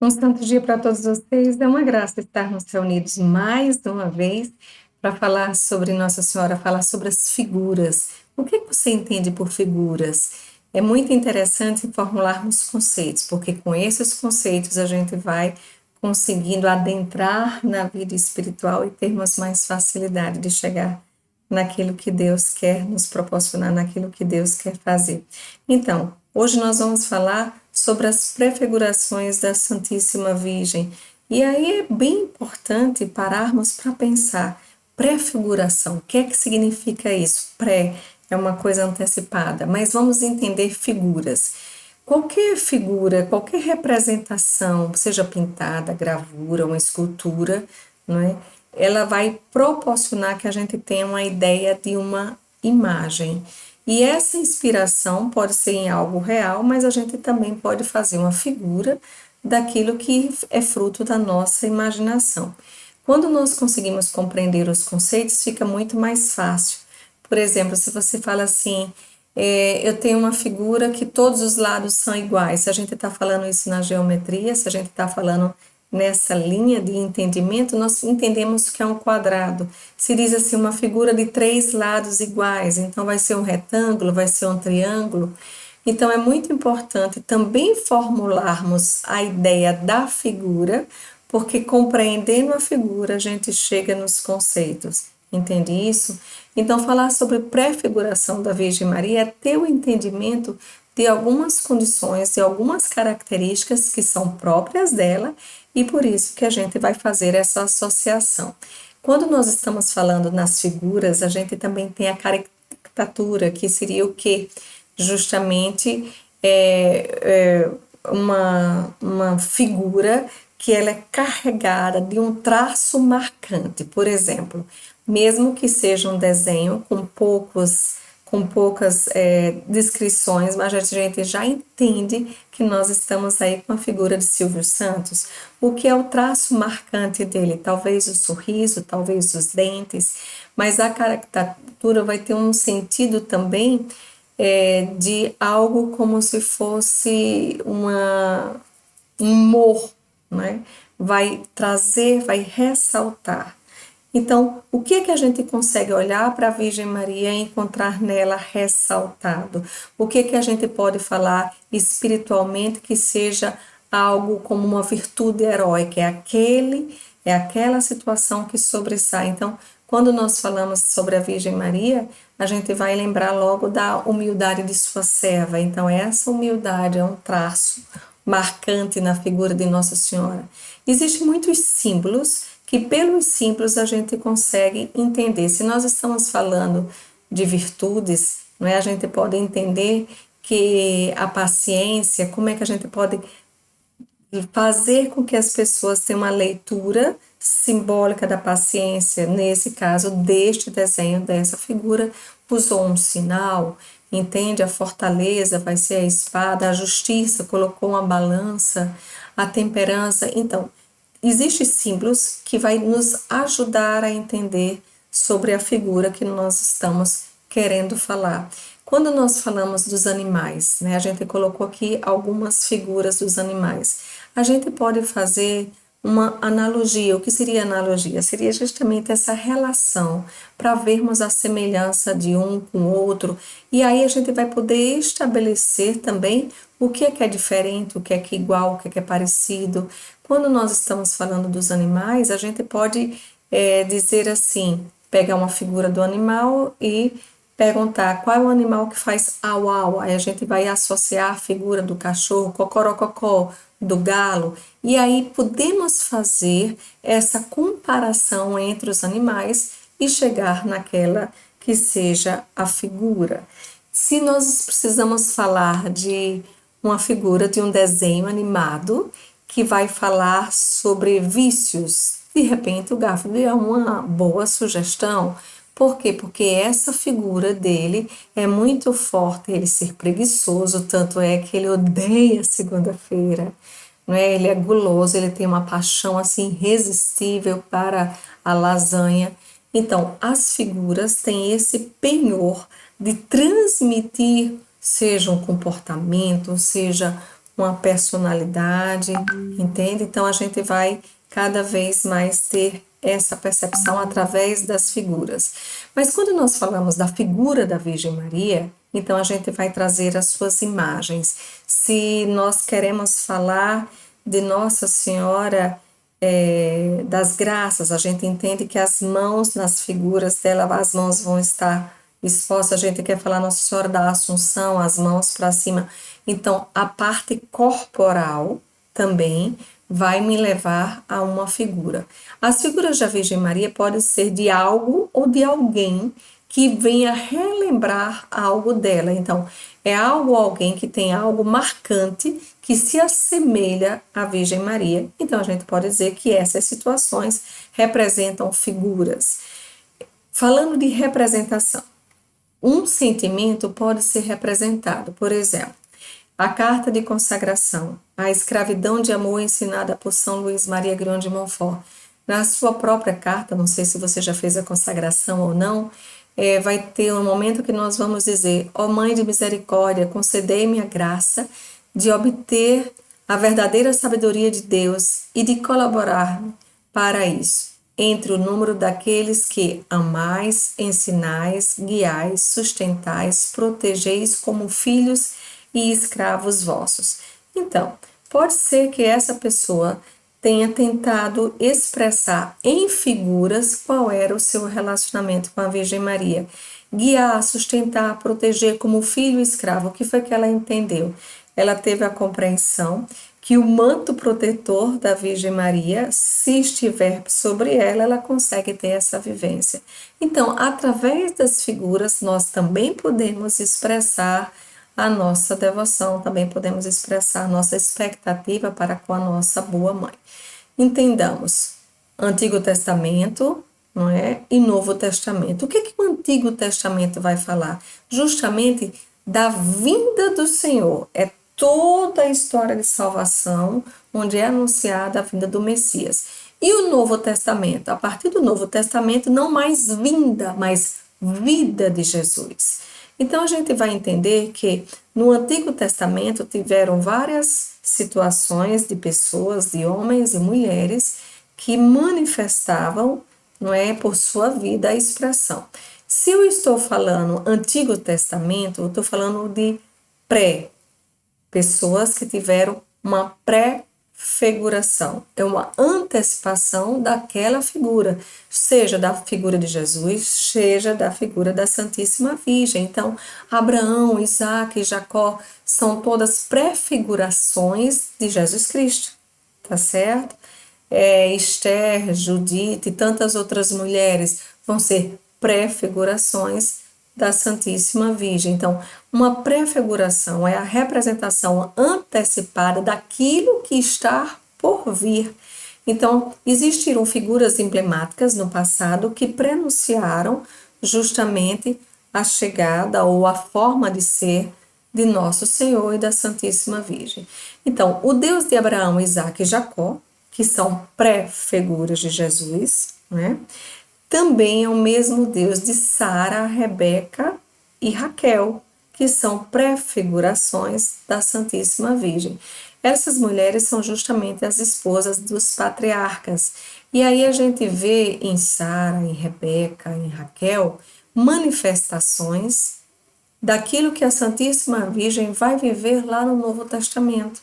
Um santo dia para todos vocês. É uma graça estarmos reunidos mais uma vez para falar sobre Nossa Senhora, falar sobre as figuras. O que você entende por figuras? É muito interessante formularmos conceitos, porque com esses conceitos a gente vai conseguindo adentrar na vida espiritual e termos mais facilidade de chegar naquilo que Deus quer nos proporcionar, naquilo que Deus quer fazer. Então, hoje nós vamos falar sobre as prefigurações da Santíssima Virgem. E aí é bem importante pararmos para pensar. Prefiguração, o que é que significa isso? Pré é uma coisa antecipada, mas vamos entender figuras. Qualquer figura, qualquer representação, seja pintada, gravura, uma escultura, não é? Ela vai proporcionar que a gente tenha uma ideia de uma imagem. E essa inspiração pode ser em algo real, mas a gente também pode fazer uma figura daquilo que é fruto da nossa imaginação. Quando nós conseguimos compreender os conceitos, fica muito mais fácil. Por exemplo, se você fala assim, eu tenho uma figura que todos os lados são iguais. Se a gente está falando isso na geometria, se a gente está falando nessa linha de entendimento, nós entendemos que é um quadrado. Se diz assim, uma figura de 3 lados iguais, então vai ser um retângulo, vai ser um triângulo. Então é muito importante também formularmos a ideia da figura, porque compreendendo a figura a gente chega nos conceitos. Entende isso? Então, falar sobre prefiguração da Virgem Maria é ter o entendimento de algumas condições, de algumas características que são próprias dela e por isso que a gente vai fazer essa associação. Quando nós estamos falando nas figuras, a gente também tem a caricatura, que seria o quê? Justamente uma figura que ela é carregada de um traço marcante. Por exemplo, mesmo que seja um desenho com poucas descrições, mas a gente já entende que nós estamos aí com a figura de Silvio Santos. O que é o traço marcante dele? Talvez o sorriso, talvez os dentes, mas a caricatura vai ter um sentido também de algo como se fosse um humor, né? Vai trazer, vai ressaltar. Então, o que é que a gente consegue olhar para a Virgem Maria e encontrar nela ressaltado? O que é que a gente pode falar espiritualmente que seja algo como uma virtude heróica? É aquela situação que sobressai. Então, quando nós falamos sobre a Virgem Maria, a gente vai lembrar logo da humildade de sua serva. Então, essa humildade é um traço marcante na figura de Nossa Senhora. Existem muitos símbolos que pelos símbolos a gente consegue entender. Se nós estamos falando de virtudes, não é? A gente pode entender que a paciência, como é que a gente pode fazer com que as pessoas tenham uma leitura simbólica da paciência, nesse caso, deste desenho, dessa figura, usou um sinal, entende? A fortaleza vai ser a espada, a justiça colocou uma balança, a temperança. Então, existem símbolos que vai nos ajudar a entender sobre a figura que nós estamos querendo falar. Quando nós falamos dos animais, né, a gente colocou aqui algumas figuras dos animais. A gente pode fazer uma analogia. O que seria analogia? Seria justamente essa relação para vermos a semelhança de um com o outro e aí a gente vai poder estabelecer também o que é diferente, o que é igual, o que é parecido. Quando nós estamos falando dos animais, a gente pode dizer assim, pegar uma figura do animal e perguntar qual é o animal que faz au au, aí a gente vai associar a figura do cachorro, cocorococó, do galo, e aí podemos fazer essa comparação entre os animais e chegar naquela que seja a figura. Se nós precisamos falar de uma figura de um desenho animado que vai falar sobre vícios, de repente o Garfield é uma boa sugestão. Por quê? Porque essa figura dele é muito forte, ele ser preguiçoso, tanto é que ele odeia segunda-feira, não é? Ele é guloso, ele tem uma paixão assim irresistível para a lasanha. Então, as figuras têm esse penhor de transmitir, seja um comportamento, seja uma personalidade, entende? Então a gente vai cada vez mais ter essa percepção através das figuras. Mas quando nós falamos da figura da Virgem Maria, então a gente vai trazer as suas imagens. Se nós queremos falar de Nossa Senhora das Graças, a gente entende que as mãos nas figuras dela, as mãos vão estar expostas. A gente quer falar Nossa Senhora da Assunção, as mãos para cima. Então, a parte corporal também vai me levar a uma figura. As figuras da Virgem Maria podem ser de algo ou de alguém que venha relembrar algo dela. Então, é algo ou alguém que tem algo marcante que se assemelha à Virgem Maria. Então, a gente pode dizer que essas situações representam figuras. Falando de representação, um sentimento pode ser representado, por exemplo, a carta de consagração, a escravidão de amor ensinada por São Luís Maria Grignion de Montfort. Na sua própria carta, não sei se você já fez a consagração ou não, vai ter um momento que nós vamos dizer: ó Mãe de Misericórdia, concedei-me a graça de obter a verdadeira sabedoria de Deus e de colaborar para isso, entre o número daqueles que amais, ensinais, guiais, sustentais, protegeis como filhos e escravos vossos. Então, pode ser que essa pessoa tenha tentado expressar em figuras qual era o seu relacionamento com a Virgem Maria. Guiar, sustentar, proteger como filho e escravo. O que foi que ela entendeu? Ela teve a compreensão que o manto protetor da Virgem Maria, se estiver sobre ela, ela consegue ter essa vivência. Então, através das figuras, nós também podemos expressar a nossa devoção, também podemos expressar a nossa expectativa para com a nossa boa mãe. Entendamos Antigo Testamento, não é? E Novo Testamento. O que o Antigo Testamento vai falar? Justamente da vinda do Senhor. É toda a história de salvação onde é anunciada a vinda do Messias. E o Novo Testamento? A partir do Novo Testamento, não mais vinda, mas vida de Jesus. Então a gente vai entender que no Antigo Testamento tiveram várias situações de pessoas, de homens e mulheres que manifestavam, não é, por sua vida a expressão. Se eu estou falando Antigo Testamento, eu estou falando de pessoas que tiveram uma pré-figuração, é uma antecipação daquela figura, seja da figura de Jesus, seja da figura da Santíssima Virgem. Então, Abraão, Isaac e Jacó são todas prefigurações de Jesus Cristo, tá certo? Esther, Judite e tantas outras mulheres vão ser prefigurações da Santíssima Virgem. Então, uma prefiguração é a representação antecipada daquilo que está por vir. Então, existiram figuras emblemáticas no passado que prenunciaram justamente a chegada ou a forma de ser de Nosso Senhor e da Santíssima Virgem. Então, o Deus de Abraão, Isaac e Jacó, que são pré-figuras de Jesus, né? Também é o mesmo Deus de Sara, Rebeca e Raquel, que são prefigurações da Santíssima Virgem. Essas mulheres são justamente as esposas dos patriarcas. E aí a gente vê em Sara, em Rebeca, em Raquel, manifestações daquilo que a Santíssima Virgem vai viver lá no Novo Testamento.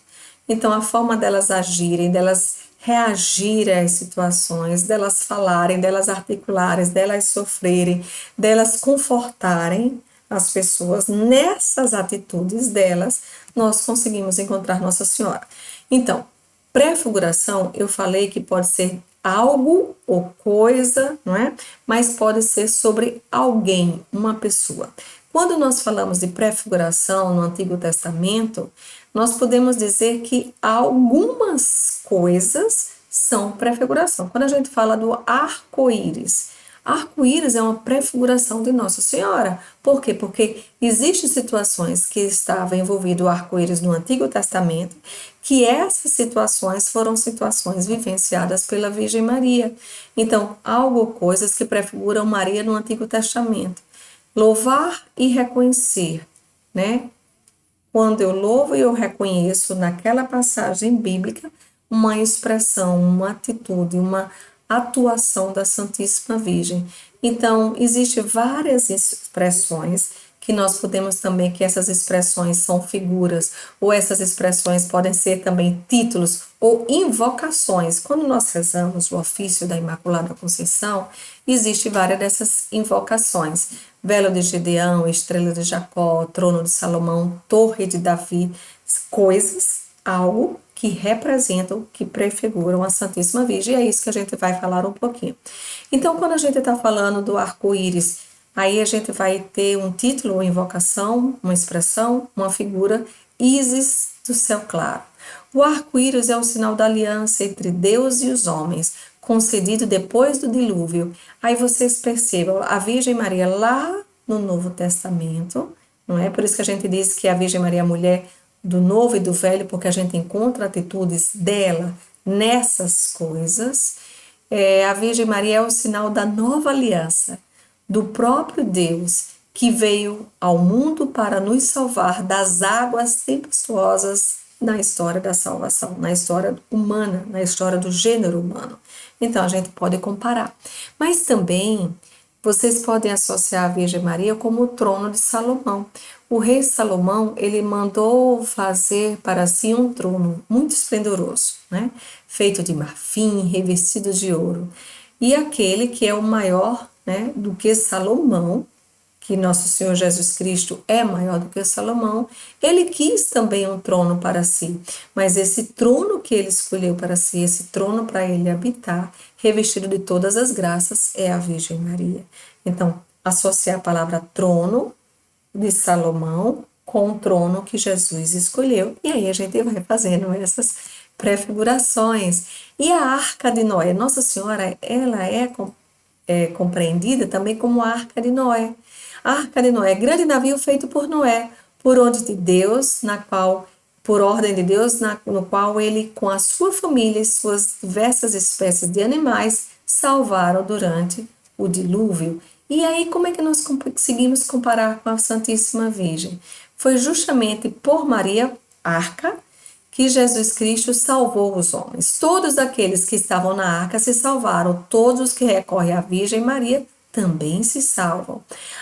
Então, a forma delas agirem, delas reagirem às situações, delas falarem, delas articularem, delas sofrerem, delas confortarem as pessoas, nessas atitudes delas, nós conseguimos encontrar Nossa Senhora. Então, prefiguração, eu falei que pode ser algo ou coisa, não é? Mas pode ser sobre alguém, uma pessoa. Quando nós falamos de prefiguração no Antigo Testamento, nós podemos dizer que algumas coisas são prefiguração. Quando a gente fala do arco-íris é uma prefiguração de Nossa Senhora. Por quê? Porque existem situações que estavam envolvido o arco-íris no Antigo Testamento, que essas situações foram situações vivenciadas pela Virgem Maria. Então, algo ou coisas que prefiguram Maria no Antigo Testamento. Louvar e reconhecer, né? quando eu louvo e eu reconheço naquela passagem bíblica uma expressão, uma atitude, uma atuação da Santíssima Virgem. Então, existem várias expressões que nós podemos também, que essas expressões são figuras, ou essas expressões podem ser também títulos ou invocações. Quando nós rezamos o ofício da Imaculada Conceição, existe várias dessas invocações. Velo de Gedeão, Estrela de Jacó, Trono de Salomão, Torre de Davi, coisas, algo que representam, que prefiguram a Santíssima Virgem, e é isso que a gente vai falar um pouquinho. Então, quando a gente está falando do arco-íris, aí a gente vai ter um título, uma invocação, uma expressão, uma figura, Ísis do céu claro. O arco-íris é o sinal da aliança entre Deus e os homens, concedido depois do dilúvio. Aí vocês percebam, a Virgem Maria lá no Novo Testamento, não é? Por isso que a gente diz que a Virgem Maria é a mulher do Novo e do Velho, porque a gente encontra atitudes dela nessas coisas. A Virgem Maria é o sinal da nova aliança, do próprio Deus que veio ao mundo para nos salvar das águas tempestuosas na história da salvação, na história humana, na história do gênero humano. Então a gente pode comparar. Mas também vocês podem associar a Virgem Maria como o trono de Salomão. O rei Salomão, ele mandou fazer para si um trono muito esplendoroso, né? Feito de marfim, revestido de ouro. E aquele que é o maior, né, do que Salomão, que nosso Senhor Jesus Cristo é maior do que Salomão, ele quis também um trono para si, mas esse trono que ele escolheu para si, esse trono para ele habitar, revestido de todas as graças, é a Virgem Maria. Então, associar a palavra trono de Salomão com o trono que Jesus escolheu, e aí a gente vai fazendo essas prefigurações. E a Arca de Noé, Nossa Senhora, ela é compreendida também como a Arca de Noé. A Arca de Noé, grande navio feito por Noé, por onde de Deus, na qual, por ordem de Deus, no qual ele, com a sua família e suas diversas espécies de animais, salvaram durante o dilúvio. E aí, como é que nós conseguimos comparar com a Santíssima Virgem? Foi justamente por Maria, Arca, que Jesus Cristo salvou os homens. Todos aqueles que estavam na arca se salvaram, todos os que recorrem à Virgem Maria também se salvam.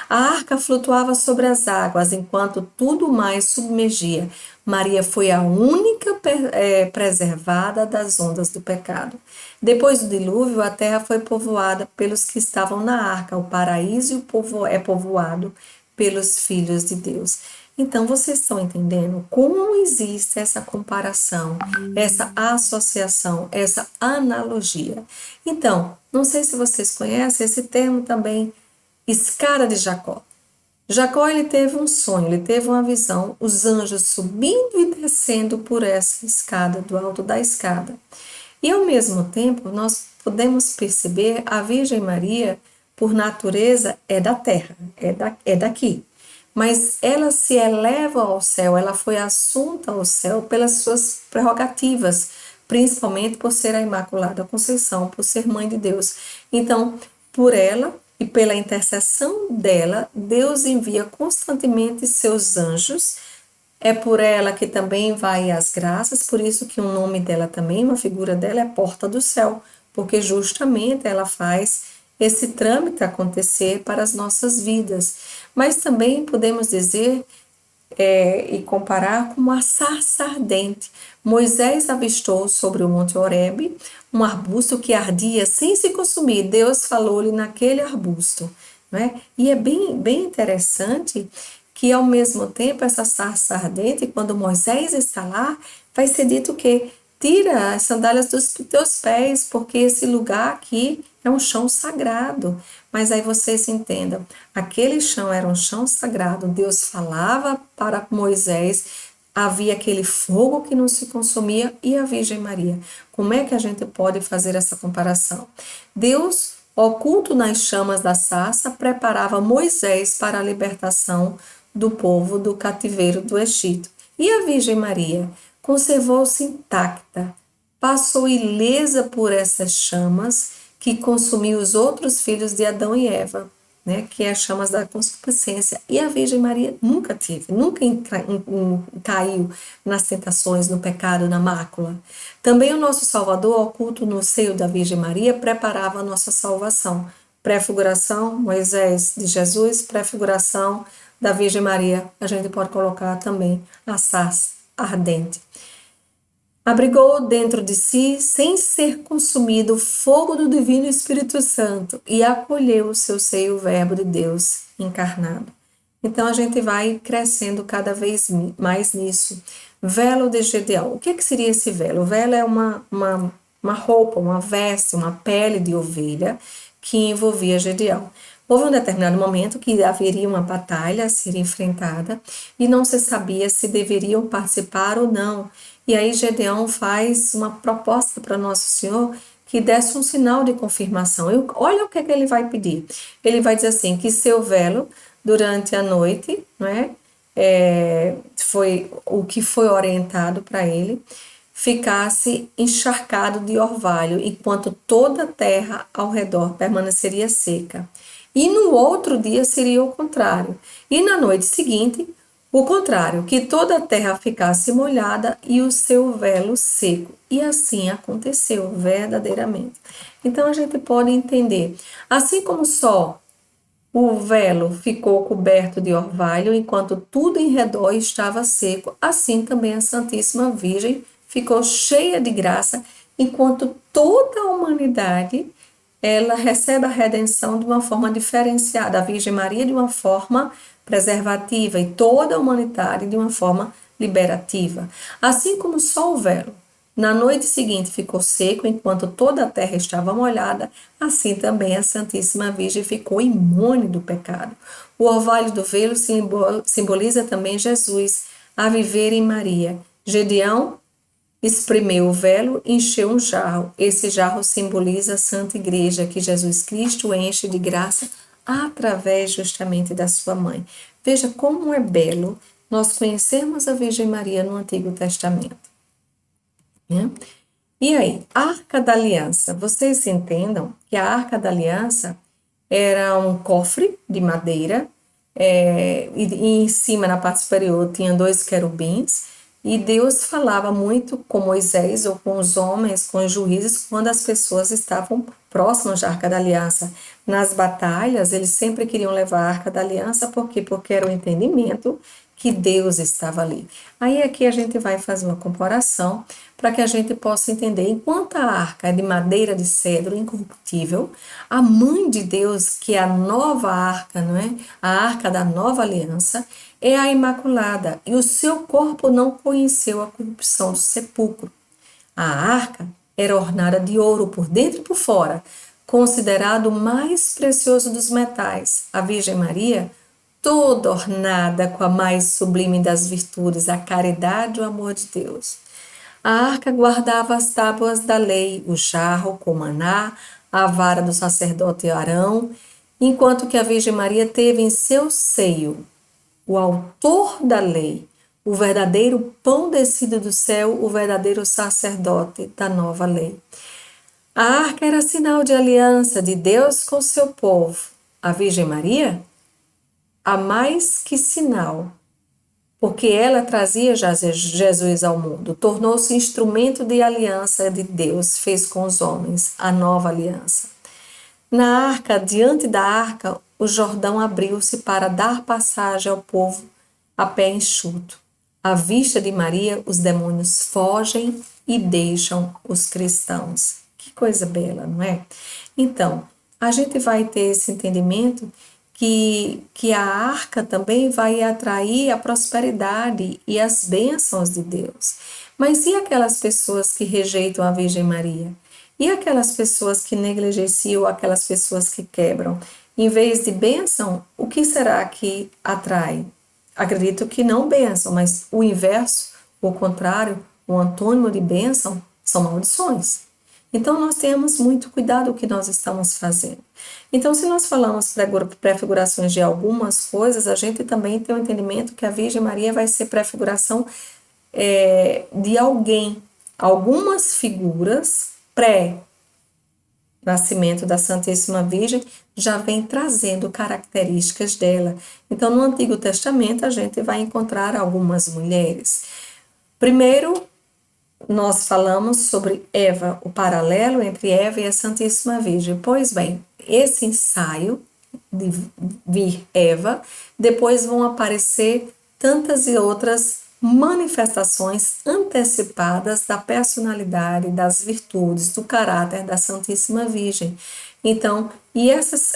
A arca flutuava sobre as águas, enquanto tudo mais submergia. Maria foi a única preservada das ondas do pecado. Depois do dilúvio, a terra foi povoada pelos que estavam na arca. O paraíso é povoado pelos filhos de Deus. Então, vocês estão entendendo como existe essa comparação, essa associação, essa analogia. Então, não sei se vocês conhecem esse termo também, escada de Jacó. Jacó, ele teve um sonho, ele teve uma visão, os anjos subindo e descendo por essa escada, do alto da escada. E ao mesmo tempo, nós podemos perceber a Virgem Maria, por natureza, é da terra, é daqui. Mas ela se eleva ao céu, ela foi assunta ao céu pelas suas prerrogativas, principalmente por ser a Imaculada Conceição, por ser mãe de Deus. Então, por ela e pela intercessão dela, Deus envia constantemente seus anjos. É por ela que também vai as graças, por isso que o nome dela também, uma figura dela é Porta do Céu, porque justamente ela faz esse trâmite acontecer para as nossas vidas. Mas também podemos dizer e comparar com uma sarça ardente. Moisés avistou sobre o Monte Horebe um arbusto que ardia sem se consumir. Deus falou-lhe naquele arbusto. Né? E é bem interessante que, ao mesmo tempo, essa sarça ardente, quando Moisés está lá, vai ser dito que tira as sandálias dos teus pés, porque esse lugar aqui é um chão sagrado. Mas aí vocês entendam, aquele chão era um chão sagrado, Deus falava para Moisés, havia aquele fogo que não se consumia e a Virgem Maria. Como é que a gente pode fazer essa comparação? Deus, oculto nas chamas da sarça, preparava Moisés para a libertação do povo do cativeiro do Egito. E a Virgem Maria conservou-se intacta, passou ilesa por essas chamas que consumiu os outros filhos de Adão e Eva. né, que é as chamas da concupiscência. E a Virgem Maria nunca teve, nunca caiu nas tentações, no pecado, na mácula. Também o nosso Salvador, oculto no seio da Virgem Maria, preparava a nossa salvação. Prefiguração, Moisés de Jesus, prefiguração da Virgem Maria. A gente pode colocar também a sarça ardente. Abrigou dentro de si, sem ser consumido, o fogo do Divino Espírito Santo e acolheu o seu seio o Verbo de Deus encarnado. Então a gente vai crescendo cada vez mais nisso. Velo de Gedeão. O que seria esse velo? O velo é uma roupa, uma veste, uma pele de ovelha que envolvia Gedeão. Houve um determinado momento que haveria uma batalha a ser enfrentada e não se sabia se deveriam participar ou não. E aí Gedeão faz uma proposta para Nosso Senhor que desse um sinal de confirmação. Olha o que ele vai pedir. Ele vai dizer assim, que seu velo durante a noite, não é? Foi o que foi orientado para ele, ficasse encharcado de orvalho, enquanto toda a terra ao redor permaneceria seca. E no outro dia seria o contrário. E na noite seguinte, o contrário, que toda a terra ficasse molhada e o seu velo seco. E assim aconteceu verdadeiramente. Então a gente pode entender, assim como só o velo ficou coberto de orvalho, enquanto tudo em redor estava seco, assim também a Santíssima Virgem ficou cheia de graça, enquanto toda a humanidade ela recebe a redenção de uma forma diferenciada, a Virgem Maria de uma forma preservativa e toda a humanidade de uma forma liberativa. Assim como só o velo na noite seguinte ficou seco, enquanto toda a terra estava molhada, assim também a Santíssima Virgem ficou imune do pecado. O orvalho do velo simboliza também Jesus a viver em Maria. Gedeão espremeu o velo e encheu um jarro. Esse jarro simboliza a Santa Igreja, que Jesus Cristo enche de graça através justamente da sua mãe. Veja como é belo nós conhecermos a Virgem Maria no Antigo Testamento. Né? E aí, Arca da Aliança. Vocês entendam que a Arca da Aliança era um cofre de madeira, e em cima, na parte superior, tinha 2 querubins, e Deus falava muito com Moisés ou com os homens, com os juízes, quando as pessoas estavam próximas da Arca da Aliança. Nas batalhas, eles sempre queriam levar a Arca da Aliança, por quê? Porque era o entendimento que Deus estava ali. Aí aqui a gente vai fazer uma comparação para que a gente possa entender. Enquanto a arca é de madeira de cedro incorruptível, a mãe de Deus, que é a nova arca, não é? A arca da nova aliança, é a Imaculada, e o seu corpo não conheceu a corrupção do sepulcro. A arca era ornada de ouro por dentro e por fora, considerado o mais precioso dos metais. A Virgem Maria, toda ornada com a mais sublime das virtudes, a caridade e o amor de Deus. A arca guardava as tábuas da lei, o jarro com maná, a vara do sacerdote Arão, enquanto que a Virgem Maria teve em seu seio o autor da lei, o verdadeiro pão descido do céu, o verdadeiro sacerdote da nova lei. A arca era sinal de aliança de Deus com seu povo. A Virgem Maria, a mais que sinal, porque ela trazia Jesus ao mundo, tornou-se instrumento de aliança de Deus, fez com os homens a nova aliança. Na arca, diante da arca, o Jordão abriu-se para dar passagem ao povo a pé enxuto. À vista de Maria, os demônios fogem e deixam os cristãos. Que coisa bela, não é? Então, a gente vai ter esse entendimento que a arca também vai atrair a prosperidade e as bênçãos de Deus. Mas e aquelas pessoas que rejeitam a Virgem Maria? E aquelas pessoas que negligenciam, aquelas pessoas que quebram? Em vez de bênção, o que será que atrai? Acredito que não bênção, mas o inverso, o contrário, o antônimo de bênção são maldições. Então, nós temos muito cuidado com o que nós estamos fazendo. Então, se nós falamos prefigurações de algumas coisas, a gente também tem o entendimento que a Virgem Maria vai ser prefiguração de alguém. Algumas figuras nascimento da Santíssima Virgem, já vem trazendo características dela. Então, no Antigo Testamento, a gente vai encontrar algumas mulheres. Primeiro, nós falamos sobre Eva, o paralelo entre Eva e a Santíssima Virgem. Pois bem, esse ensaio de vir Eva, depois vão aparecer tantas e outras manifestações antecipadas da personalidade, das virtudes, do caráter da Santíssima Virgem. Então, e essas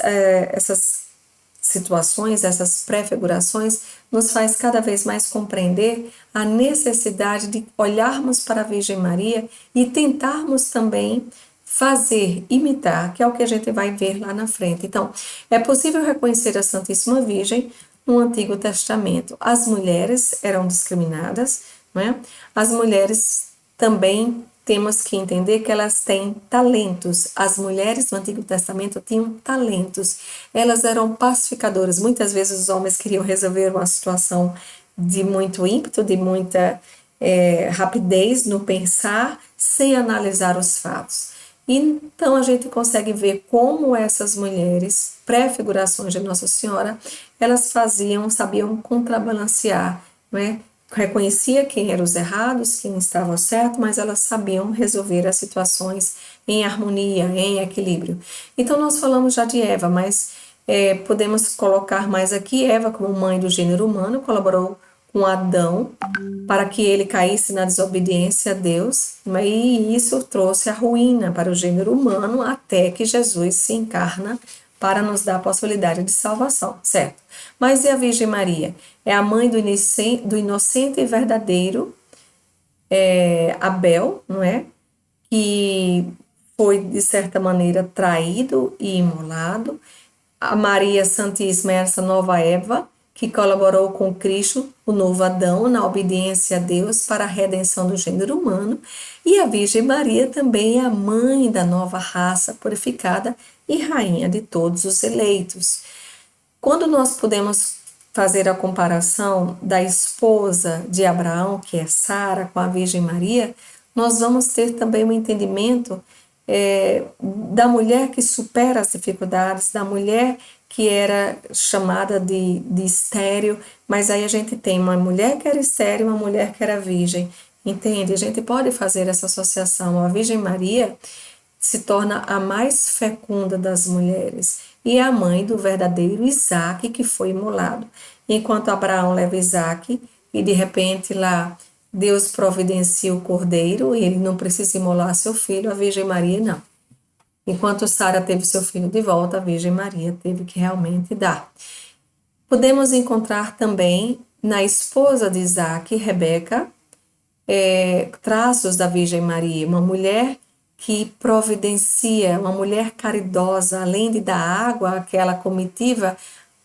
situações, essas prefigurações, nos faz cada vez mais compreender a necessidade de olharmos para a Virgem Maria e tentarmos também fazer, imitar, que é o que a gente vai ver lá na frente. Então, é possível reconhecer a Santíssima Virgem no Antigo Testamento. As mulheres eram discriminadas, né? As mulheres também temos que entender que elas têm talentos. As mulheres do Antigo Testamento tinham talentos. Elas eram pacificadoras. Muitas vezes os homens queriam resolver uma situação de muito ímpeto, de muita rapidez no pensar, sem analisar os fatos. Então a gente consegue ver como essas mulheres, pré-figurações de Nossa Senhora, elas sabiam contrabalancear, né? Reconhecia quem eram os errados, quem estava certo, mas elas sabiam resolver as situações em harmonia, em equilíbrio. Então nós falamos já de Eva, mas podemos colocar mais aqui Eva como mãe do gênero humano, colaborou com Adão para que ele caísse na desobediência a Deus, e isso trouxe a ruína para o gênero humano até que Jesus se encarna para nos dar a possibilidade de salvação, certo? Mas e a Virgem Maria? É a mãe do inocente e verdadeiro Abel, não é? Que foi, de certa maneira, traído e imolado. A Maria Santíssima é essa nova Eva, que colaborou com Cristo, o novo Adão, na obediência a Deus para a redenção do gênero humano. E a Virgem Maria também é a mãe da nova raça purificada e rainha de todos os eleitos. Quando nós podemos fazer a comparação da esposa de Abraão, que é Sara, com a Virgem Maria, nós vamos ter também um entendimento da mulher que supera as dificuldades, da mulher que era chamada de estéril, mas aí a gente tem uma mulher que era estéril, uma mulher que era virgem, entende? A gente pode fazer essa associação. A Virgem Maria se torna a mais fecunda das mulheres e é a mãe do verdadeiro Isaac que foi imolado. Enquanto Abraão leva Isaac e de repente lá Deus providencia o cordeiro e ele não precisa imolar seu filho, a Virgem Maria não. Enquanto Sara teve seu filho de volta, a Virgem Maria teve que realmente dar. Podemos encontrar também na esposa de Isaac, Rebeca, traços da Virgem Maria, uma mulher que providencia, uma mulher caridosa, além de dar água àquela comitiva,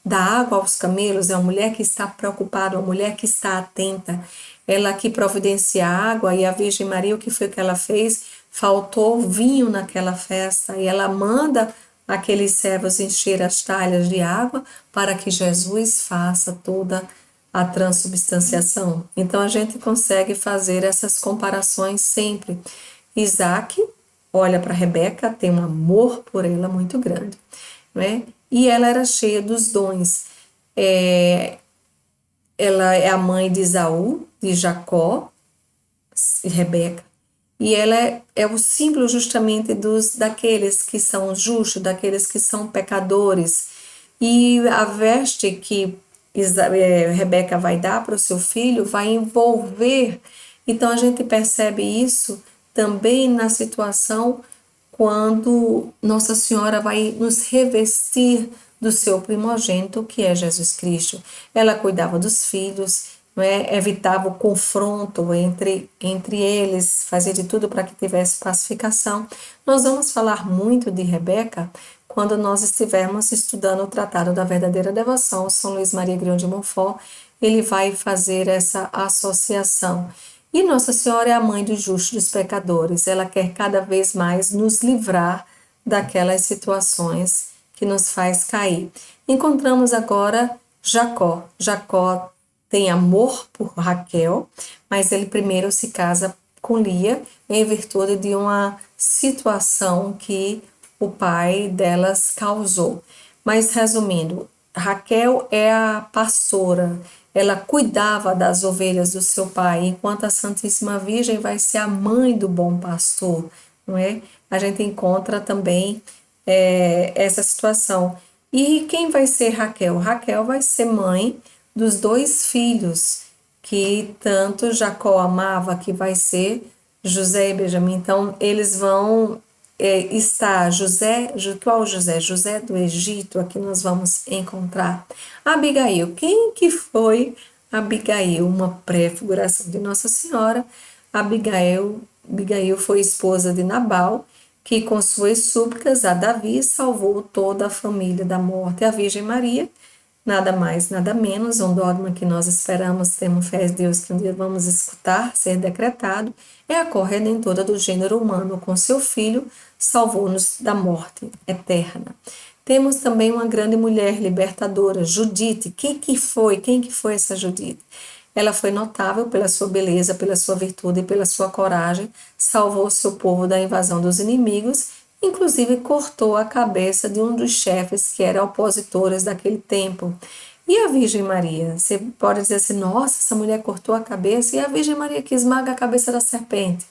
dar água aos camelos, é uma mulher que está preocupada, uma mulher que está atenta, ela que providencia água. E a Virgem Maria, o que foi que ela fez? Faltou vinho naquela festa e ela manda aqueles servos encher as talhas de água para que Jesus faça toda a transubstanciação. Então a gente consegue fazer essas comparações sempre. Isaac olha para Rebeca, tem um amor por ela muito grande, né? E ela era cheia dos dons. Ela é a mãe de Esaú, de Jacó e Rebeca. E ela é o símbolo justamente daqueles que são justos, daqueles que são pecadores. E a veste que Rebeca vai dar para o seu filho vai envolver. Então a gente percebe isso também na situação quando Nossa Senhora vai nos revestir do seu primogênito, que é Jesus Cristo. Ela cuidava dos filhos, evitava o confronto entre eles, fazia de tudo para que tivesse pacificação. Nós vamos falar muito de Rebeca quando nós estivermos estudando o Tratado da Verdadeira Devoção. São Luís Maria Grignion de Montfort, ele vai fazer essa associação. E Nossa Senhora é a mãe dos justos, dos pecadores. Ela quer cada vez mais nos livrar daquelas situações que nos faz cair. Encontramos agora Jacó. Jacó tem amor por Raquel, mas ele primeiro se casa com Lia em virtude de uma situação que o pai delas causou. Mas resumindo, Raquel é a pastora, ela cuidava das ovelhas do seu pai, enquanto a Santíssima Virgem vai ser a mãe do bom pastor, não é? A gente encontra também essa situação. E quem vai ser Raquel? Raquel vai ser mãe dos dois filhos que tanto Jacó amava, que vai ser José e Benjamim. Então, eles vão estar José, qual José? José do Egito, aqui nós vamos encontrar Abigail. Quem que foi Abigail? Uma pré-figuração de Nossa Senhora. Abigail foi esposa de Nabal, que com suas súplicas a Davi salvou toda a família da morte. A Virgem Maria, nada mais, nada menos, um dogma que nós esperamos, temos fé em Deus que um dia vamos escutar, ser decretado, é a corredentora do gênero humano, com seu filho, salvou-nos da morte eterna. Temos também uma grande mulher libertadora, Judite. Quem que foi essa Judite? Ela foi notável pela sua beleza, pela sua virtude e pela sua coragem, salvou seu povo da invasão dos inimigos, inclusive cortou a cabeça de um dos chefes que eram opositores daquele tempo. E a Virgem Maria? Você pode dizer assim, nossa, essa mulher cortou a cabeça, e a Virgem Maria que esmaga a cabeça da serpente.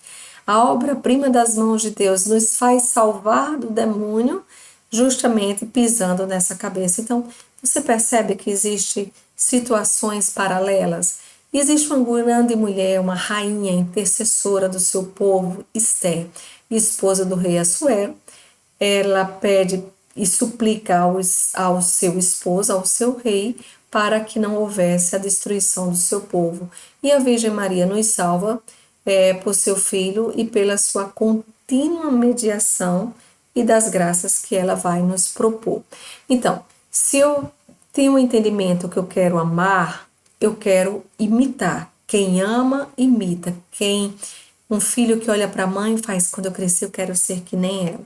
A obra-prima das mãos de Deus nos faz salvar do demônio, justamente pisando nessa cabeça. Então, você percebe que existe situações paralelas. Existe uma grande mulher, uma rainha intercessora do seu povo, Esther, esposa do rei Assuero. Ela pede e suplica ao seu esposo, ao seu rei, para que não houvesse a destruição do seu povo. E a Virgem Maria nos salva por seu filho e pela sua contínua mediação e das graças que ela vai nos propor. Então, se eu tenho um entendimento que eu quero amar, eu quero imitar. Quem ama, imita. Um filho que olha para a mãe faz, quando eu crescer eu quero ser que nem ela.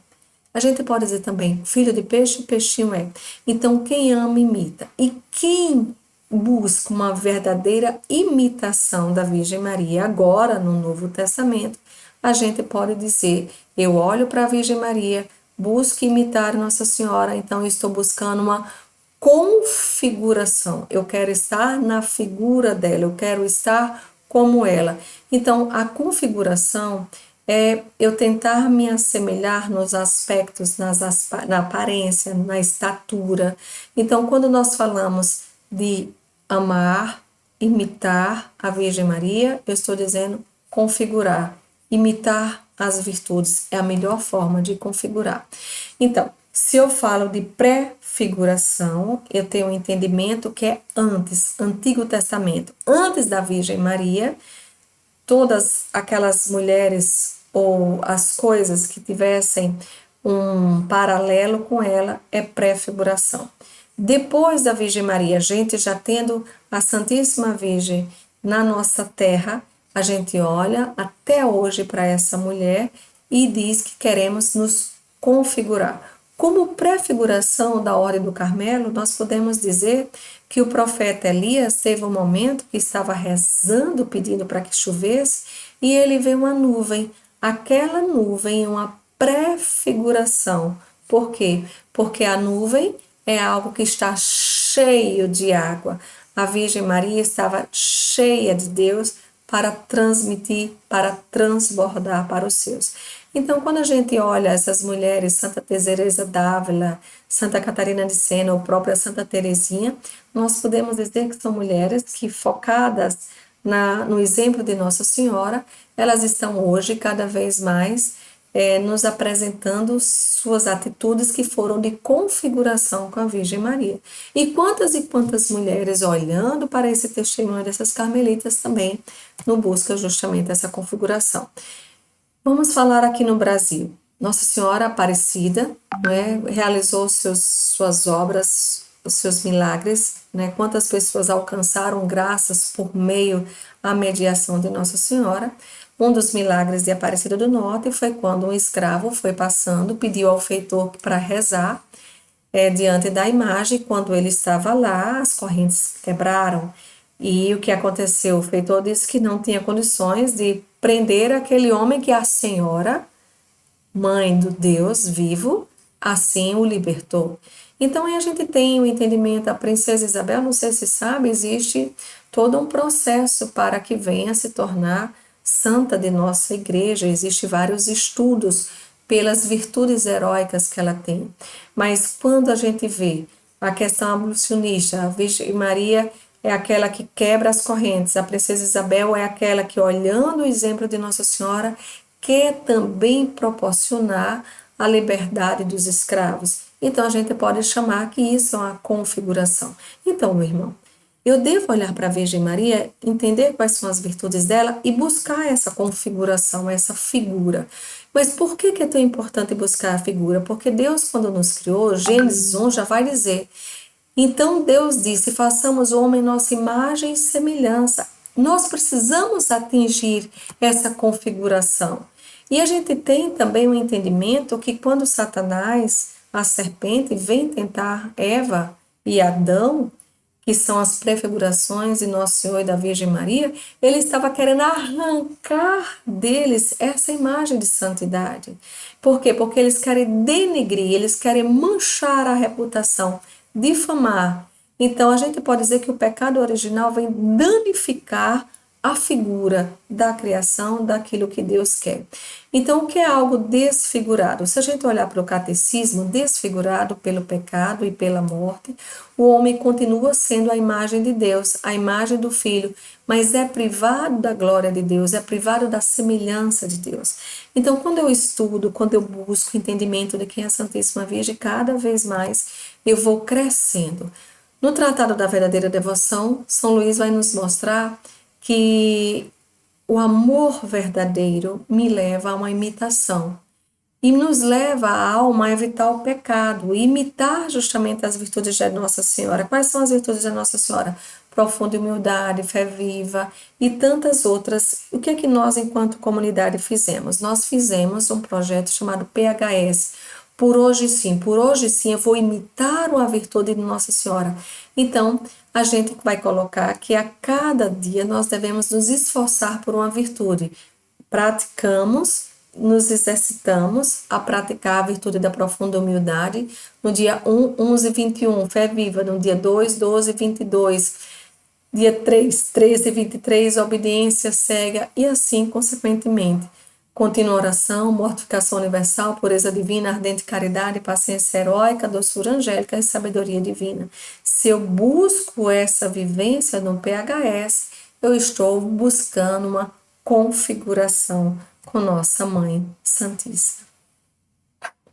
A gente pode dizer também, filho de peixe, peixinho é. Então, quem ama, imita. E quem busca uma verdadeira imitação da Virgem Maria, agora no Novo Testamento, a gente pode dizer, eu olho para a Virgem Maria, busco imitar Nossa Senhora, então eu estou buscando uma configuração. Eu quero estar na figura dela, eu quero estar como ela. Então, a configuração é eu tentar me assemelhar nos aspectos, na aparência, na estatura. Então, quando nós falamos de amar, imitar a Virgem Maria, eu estou dizendo configurar, imitar as virtudes, é a melhor forma de configurar. Então, se eu falo de pré-figuração, eu tenho um entendimento que é antes, Antigo Testamento, antes da Virgem Maria, todas aquelas mulheres ou as coisas que tivessem um paralelo com ela é pré-figuração. Depois da Virgem Maria, a gente já tendo a Santíssima Virgem na nossa terra, a gente olha até hoje para essa mulher e diz que queremos nos configurar. Como pré-figuração da Ordem do Carmelo, nós podemos dizer que o profeta Elias teve um momento que estava rezando, pedindo para que chovesse, e ele vê uma nuvem. Aquela nuvem é uma pré-figuração. Por quê? Porque a nuvem é algo que está cheio de água. A Virgem Maria estava cheia de Deus para transmitir, para transbordar para os seus. Então, quando a gente olha essas mulheres, Santa Teresa d'Ávila, Santa Catarina de Sena ou própria Santa Teresinha, nós podemos dizer que são mulheres que, focadas no exemplo de Nossa Senhora, elas estão hoje cada vez mais nos apresentando suas atitudes que foram de configuração com a Virgem Maria. E quantas mulheres olhando para esse testemunho dessas carmelitas também não buscam justamente essa configuração. Vamos falar aqui no Brasil. Nossa Senhora Aparecida, né, realizou suas obras, os seus milagres, né? Quantas pessoas alcançaram graças por meio à mediação de Nossa Senhora. Um dos milagres de Aparecida do Norte foi quando um escravo foi passando, pediu ao feitor para rezar diante da imagem. Quando ele estava lá, as correntes quebraram. E o que aconteceu? O feitor disse que não tinha condições de prender aquele homem que a Senhora, mãe do Deus vivo, assim o libertou. Então aí a gente tem o entendimento da princesa Isabel, não sei se sabe, existe todo um processo para que venha se tornar santa de nossa igreja, existe vários estudos pelas virtudes heróicas que ela tem. Mas quando a gente vê a questão abolicionista, a Virgem Maria é aquela que quebra as correntes, a princesa Isabel é aquela que, olhando o exemplo de Nossa Senhora, quer também proporcionar a liberdade dos escravos. Então a gente pode chamar que isso é uma configuração. Então, meu irmão, eu devo olhar para a Virgem Maria, entender quais são as virtudes dela e buscar essa configuração, essa figura. Mas por que é tão importante buscar a figura? Porque Deus, quando nos criou, Gênesis 1 já vai dizer: então Deus disse: façamos o homem nossa imagem e semelhança. Nós precisamos atingir essa configuração. E a gente tem também o entendimento que quando Satanás, a serpente, vem tentar Eva e Adão, que são as prefigurações de Nosso Senhor e da Virgem Maria, ele estava querendo arrancar deles essa imagem de santidade. Por quê? Porque eles querem denegrir, eles querem manchar a reputação, difamar. Então a gente pode dizer que o pecado original vem danificar a figura da criação, daquilo que Deus quer. Então, o que é algo desfigurado? Se a gente olhar para o catecismo, desfigurado pelo pecado e pela morte, o homem continua sendo a imagem de Deus, a imagem do Filho, mas é privado da glória de Deus, é privado da semelhança de Deus. Então, quando eu estudo, quando eu busco entendimento de quem é a Santíssima Virgem, cada vez mais eu vou crescendo. No Tratado da Verdadeira Devoção, São Luís vai nos mostrar que o amor verdadeiro me leva a uma imitação e nos leva a alma a evitar o pecado, imitar justamente as virtudes de Nossa Senhora. Quais são as virtudes de Nossa Senhora? Profunda humildade, fé viva e tantas outras. O que é que nós, enquanto comunidade, fizemos? Nós fizemos um projeto chamado PHS, por hoje sim eu vou imitar uma virtude de Nossa Senhora. Então, a gente vai colocar que a cada dia nós devemos nos esforçar por uma virtude. Praticamos, nos exercitamos a praticar a virtude da profunda humildade no dia 1, 11 e 21, fé viva, no dia 2, 12 e 22, dia 3, 13 e 23, obediência cega e assim consequentemente. Contínua oração, mortificação universal, pureza divina, ardente caridade, paciência heróica, doçura angélica e sabedoria divina. Se eu busco essa vivência no PHS, eu estou buscando uma configuração com nossa Mãe Santíssima.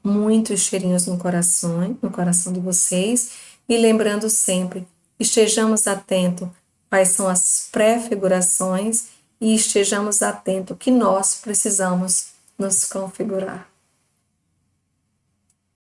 Muitos cheirinhos no coração de vocês, e lembrando sempre, estejamos atentos quais são as pré-figurações e estejamos atentos que nós precisamos nos configurar.